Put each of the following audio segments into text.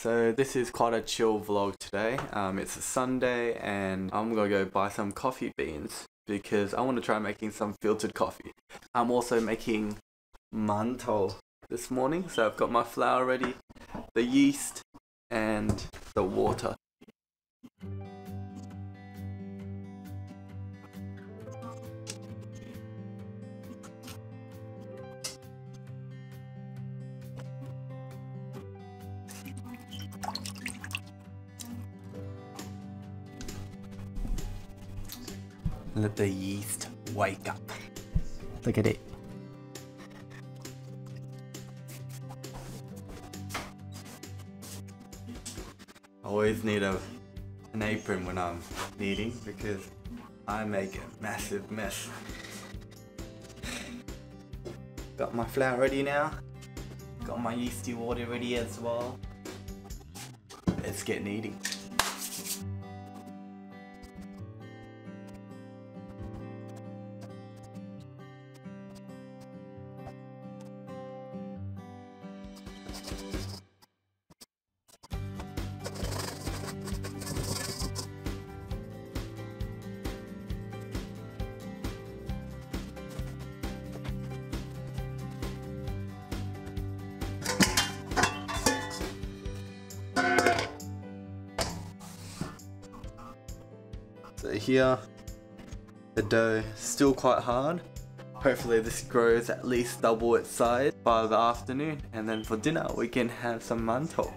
So this is quite a chill vlog today. It's a Sunday and I'm gonna go buy some coffee beans because I want to try making some filtered coffee. I'm also making Mantou this morning, so I've got my flour ready, the yeast and the water. Let the yeast wake up. Look at it. I always need an apron when I'm kneading because I make a massive mess. Got my flour ready now. Got my yeasty water ready as well. Let's get kneading. So here, the dough is still quite hard. Hopefully this grows at least double its size by the afternoon, and then for dinner we can have some mantou.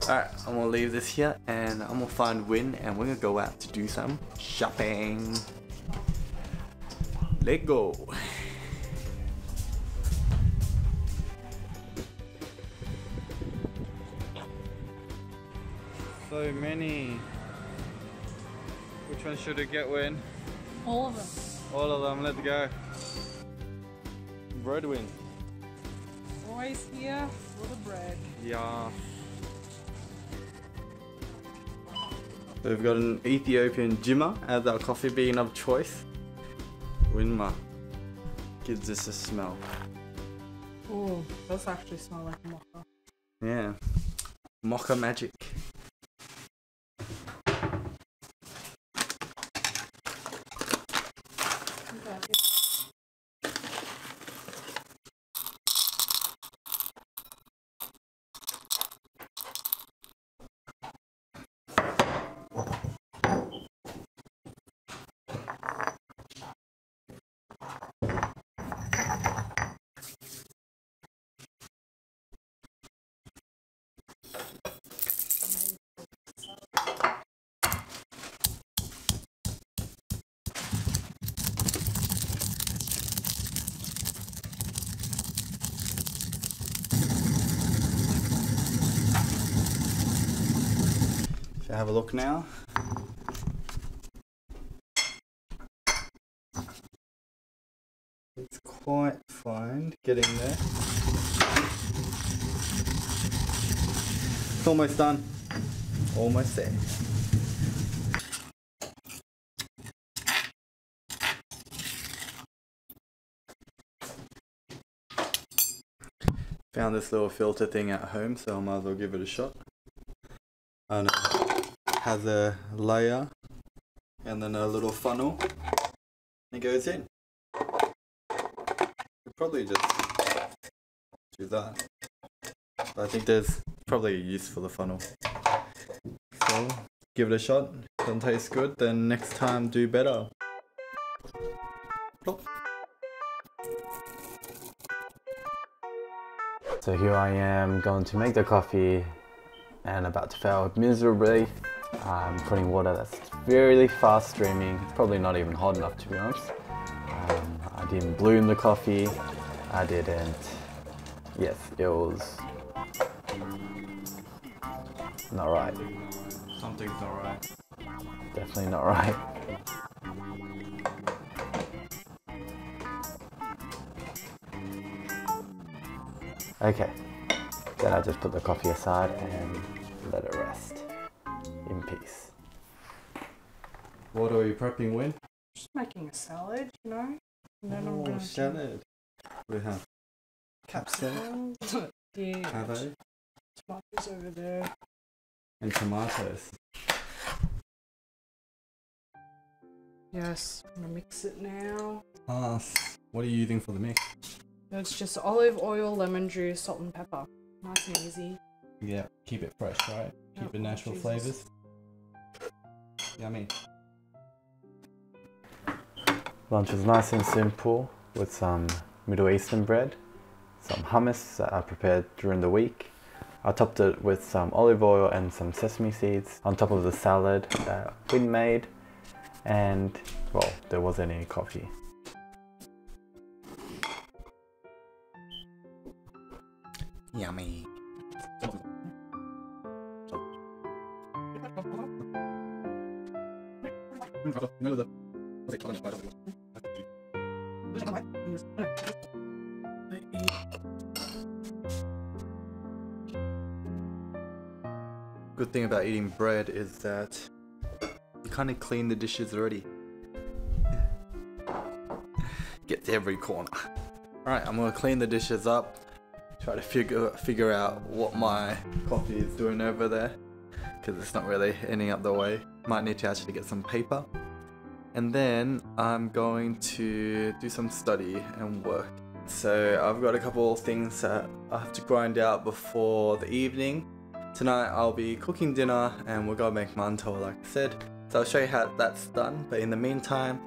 Alright, I'm gonna leave this here and I'm gonna find Win and we're gonna go out to do some shopping. Let's go. So many. Which one should we get, Win? All of them. All of them, let's go. Bread, Win. Always here for the bread. Yeah. So we've got an Ethiopian jimmer as our coffee bean of choice. Winma gives this a smell. Oh, those actually smell like mocha. Yeah. Mocha magic. So have a look now. It's quite fine getting there. It's almost done. Almost there. Found this little filter thing at home, so I might as well give it a shot. And it has a layer and then a little funnel. It goes in. Could probably just do that. But I think there's probably a use for the funnel. So give it a shot. Doesn't taste good, then next time do better. Plop. So here I am going to make the coffee and about to fail miserably. I'm putting water that's really fast streaming. It's probably not even hot enough, to be honest. I didn't bloom the coffee. I didn't. Yes, it was not right. Something's not right. Definitely not right. Okay. Then I just put the coffee aside and let it rest in peace. What are you prepping, Win? Just making a salad, you know? And then I'm going salad. We have capsicum, yeah, cabbage, Tomatoes over there. And tomatoes. Yes, I'm gonna mix it now. What are you using for the mix? It's just olive oil, lemon juice, salt and pepper. Nice and easy. Yeah, keep it fresh, right? Keep the natural flavors. Yummy. Lunch was nice and simple with some Middle Eastern bread, some hummus that I prepared during the week. I topped it with some olive oil and some sesame seeds on top of the salad that we made, and well, there wasn't any coffee. Yummy. Good thing about eating bread is that you kind of clean the dishes already. Get to every corner. Alright, I'm gonna clean the dishes up. Try to figure out what my coffee is doing over there, because it's not really ending up the way. Might need to actually get some paper. And then I'm going to do some study and work. So I've got a couple of things that I have to grind out before the evening. Tonight I'll be cooking dinner and we're gonna make mantou like I said. So I'll show you how that's done, but in the meantime,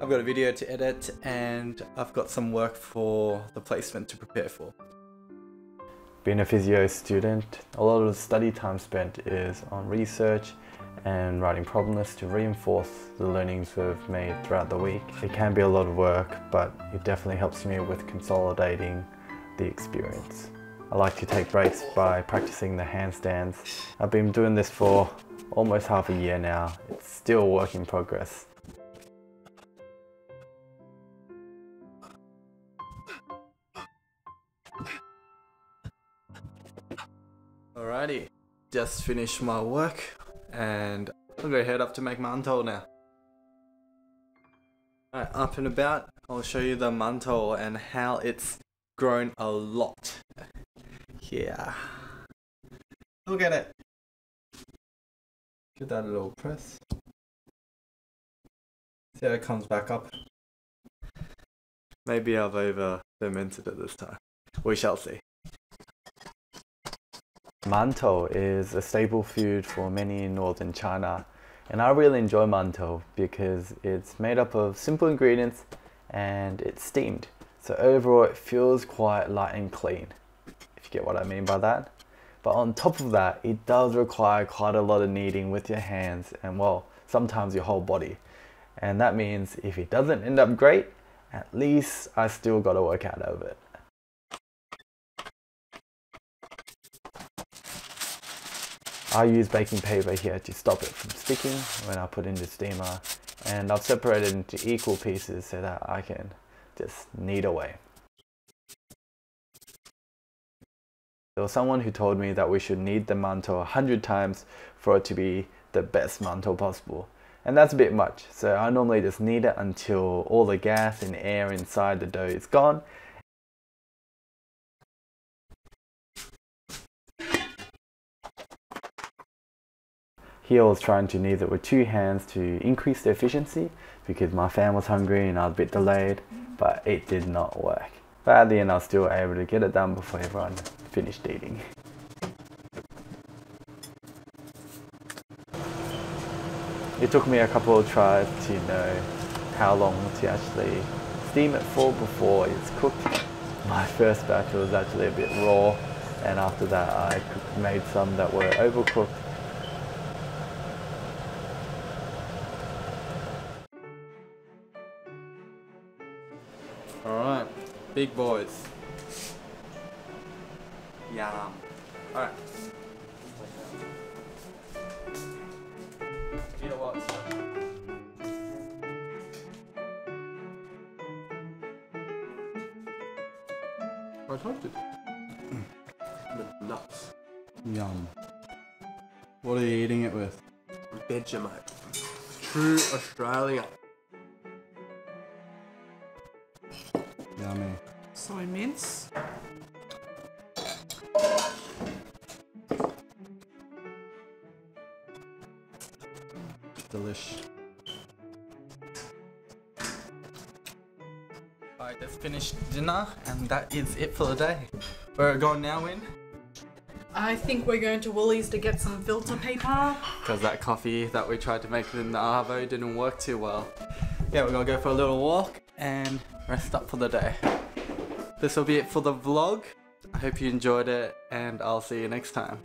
I've got a video to edit and I've got some work for the placement to prepare for. Being a physio student, a lot of the study time spent is on research and writing problem lists to reinforce the learnings we've made throughout the week. It can be a lot of work, but it definitely helps me with consolidating the experience. I like to take breaks by practicing the handstands. I've been doing this for almost half a year now. It's still a work in progress. Alrighty, just finished my work and I'll go head up to make mantou now. Alright, up and about, I'll show you the mantou and how it's grown a lot. Yeah. Look at it. Give that a little press. See how it comes back up. Maybe I've over fermented it this time. We shall see. Mantou is a staple food for many in northern China, and I really enjoy mantou because it's made up of simple ingredients and it's steamed. So overall it feels quite light and clean, if you get what I mean by that. But on top of that, it does require quite a lot of kneading with your hands and well, sometimes your whole body. And that means if it doesn't end up great, at least I still got to work out of it. I use baking paper here to stop it from sticking when I put in the steamer, and I've separated into equal pieces so that I can just knead away. There was someone who told me that we should knead the mantou 100 times for it to be the best mantou possible. And that's a bit much, so I normally just knead it until all the gas and air inside the dough is gone. Here I was trying to knead it with two hands to increase the efficiency because my fan was hungry and I was a bit delayed, but it did not work. But at the end I was still able to get it done before everyone finished eating. It took me a couple of tries to know how long to actually steam it for before it's cooked. My first batch was actually a bit raw, and after that I made some that were overcooked. Alright, big boys. Yum. Alright. You know what? I toasted with nuts. Yum. What are you eating it with? Vegemite. True Australia. Yummy. Soy mince. Delish. I just finished dinner and that is it for the day. Where are we going now, Win? I think we're going to Woolies to get some filter paper. Because that coffee that we tried to make in the Arvo didn't work too well. Yeah, we're gonna go for a little walk and rest up for the day. This will be it for the vlog. I hope you enjoyed it and I'll see you next time.